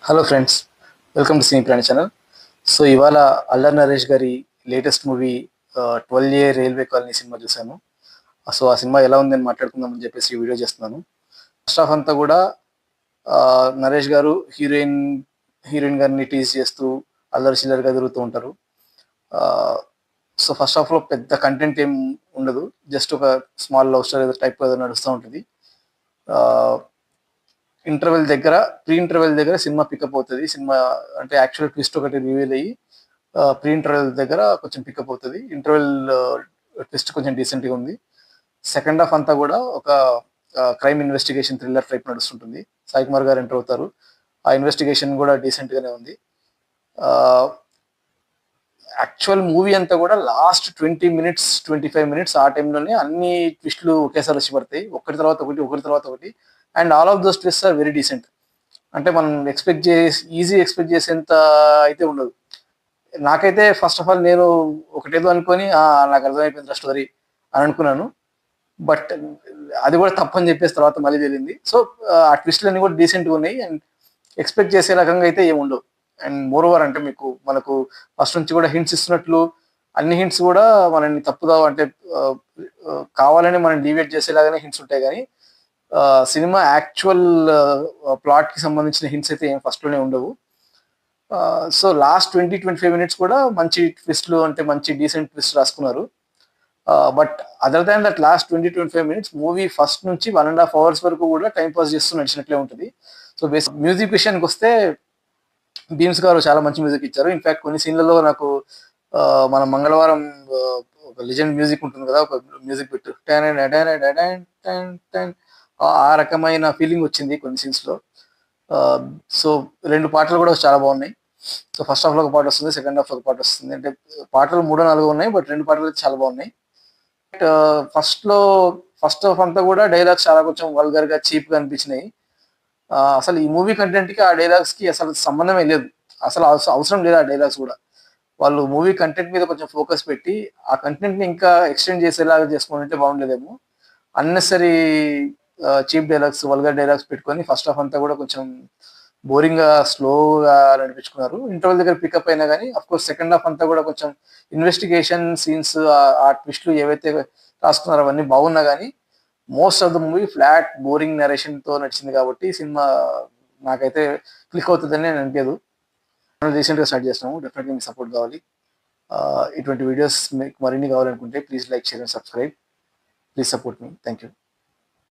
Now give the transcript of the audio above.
Hello friends, welcome to సినీ ప్రాణి channel. So ఇవాళ అల్లరి నరేష్ గారి latest movie 12A railway colony cinema చూశాను. సో ఆ సినిమా ఎలా ఉందని మాట్లాడుకుందామని చెప్పేసి ఈ వీడియో చేస్తున్నాను. ఫస్ట్ హాఫ్ అంతా కూడా నరేష్ గారు హీరోయిన్ గారిని టీజ్ చేస్తూ అల్లరి చిల్లరగా తిరుగుతూ ఉంటారు. సో ఫస్ట్ హాఫ్లో పెద్ద కంటెంట్ ఏం ఉండదు, జస్ట్ ఒక స్మాల్ లవ్ స్టోరీ టైప్ నడుస్తూ ఉంటుంది. ప్రీ ఇంటర్వెల్ దగ్గర సినిమా పికప్ అవుతుంది. సినిమా అంటే యాక్చువల్ ట్విస్ట్ ఒకటి రివీల్ అయ్యి ప్రీ ఇంటర్వెల్ దగ్గర కొంచెం పికప్ అవుతుంది. ఇంటర్వెల్ ట్విస్ట్ కొంచెం డీసెంట్గా ఉంది. సెకండ్ హాఫ్ అంతా కూడా ఒక క్రైమ్ ఇన్వెస్టిగేషన్ థ్రిల్లర్ టైప్ నడుస్తుంటుంది. సాయి కుమార్ గారు ఎంటర్ అవుతారు. ఆ ఇన్వెస్టిగేషన్ కూడా డీసెంట్గానే ఉంది. యాక్చువల్ మూవీ అంతా కూడా లాస్ట్ 20 మినిట్స్ 25 మినిట్స్ ఆ టైంలోనే అన్ని ట్విస్టులు ఒకేసారి వచ్చి పడతాయి, ఒకటి తర్వాత ఒకటి. And all of those twist are very decent. అంటే మనం ఎక్స్పెక్ట్ చేసేంత అయితే ఉండదు. నాకైతే ఫస్ట్ ఆఫ్ ఆల్ నేను ఒకటేదో అనుకొని నాకు అర్థమైపోయింది స్టోరీ అని అనుకున్నాను. బట్ అది కూడా తప్పని చెప్పేసి తర్వాత మళ్ళీ తెలిసింది. సో ఆ ట్విస్ట్లు అన్ని కూడా డీసెంట్గా ఉన్నాయి అండ్ ఎక్స్పెక్ట్ చేసే రకంగా అయితే ఏముండవు. అండ్ మోర్ ఓవర్ అంటే మనకు ఫస్ట్ నుంచి కూడా హింట్స్ ఇస్తున్నట్లు అన్ని హింట్స్ కూడా మనల్ని తప్పుదా అంటే కావాలని మనం డివేట్ చేసేలాగానే హింట్స్ ఉంటాయి. కానీ సినిమా యాక్చువల్ ప్లాట్ కి సంబంధించిన హింట్స్ అయితే ఏం ఫస్ట్ లోనే ఉండవు. సో లాస్ట్ 20-25 మినిట్స్ కూడా మంచి ట్విస్ట్లు, అంటే మంచి డీసెంట్ ట్విస్ట్ రాసుకున్నారు. But other than that last 20-25 minutes movie first నుంచి 1.5 hours వరకు కూడా టైం పాస్ చేస్తూ నడిచినట్లే ఉంటుంది. సో బేసిక్ మ్యూజిక్ విషయానికి వస్తే భీమ్స్ గారు చాలా మంచి మ్యూజిక్ ఇచ్చారు. ఇన్ఫాక్ట్ కొన్ని సీన్లలో నాకు మన మంగళవారం ఒక లెజెండ్ మ్యూజిక్ ఉంటుంది కదా, ఒక మ్యూజిక్ బిట్ ఆ రకమైన ఫీలింగ్ వచ్చింది కొన్ని సీన్స్ లో. సో రెండు పాటలు కూడా చాలా బాగున్నాయి. సో ఫస్ట్ హాఫ్ లో ఒక పాట వస్తుంది, సెకండ్ హాఫ్ లో ఒక పాట వస్తుంది. అంటే పాటలు 3-4 ఉన్నాయి, బట్ రెండు పాటలు అయితే చాలా బాగున్నాయి. ఫస్ట్ హాఫ్ అంతా కూడా డైలాగ్స్ చాలా కొంచెం వల్గర్ గా చీప్ గా అనిపించినాయి. అసలు ఈ మూవీ కంటెంట్ కి ఆ డైలాగ్స్ కి అసలు సంబంధమే లేదు. అసలు అవసరం లేదు ఆ డైలాగ్స్ కూడా. వాళ్ళు మూవీ కంటెంట్ మీద కొంచెం ఫోకస్ పెట్టి ఆ కంటెంట్ ని ఇంకా ఎక్స్టెండ్ చేసేలాగా చేసుకుంటే బాగుండేదేమో. Unnecessary cheap dialogues, vulgar dialogues పెట్టుకొని ఫస్ట్ హాఫ్ అంతా కూడా కొంచెం బోరింగ్ గా స్లోగా నడిపించుకున్నారు. ఇంటర్వెల్ దగ్గర పికప్ అయినా కానీ అఫ్ కోర్స్ సెకండ్ హాఫ్ అంతా కూడా కొంచెం ఇన్వెస్టిగేషన్ సీన్స్, ఆ ట్విస్ట్లు ఏవైతే రాసుకున్నారో అవన్నీ బాగున్నా కానీ most of the movie flat boring narration తో నడిచింది. కాబట్టి సినిమా నాకైతే క్లిక్ అవుతుందని నేను అనిపించదు. రీసెంట్ గా స్టార్ట్ చేస్తున్నాము, డెఫినెట్లీ మీకు సపోర్ట్ కావాలి. ఇటువంటి వీడియోస్ మీకు మరిన్ని కావాలనుకుంటే please like, share and subscribe. Please support me. Thank you.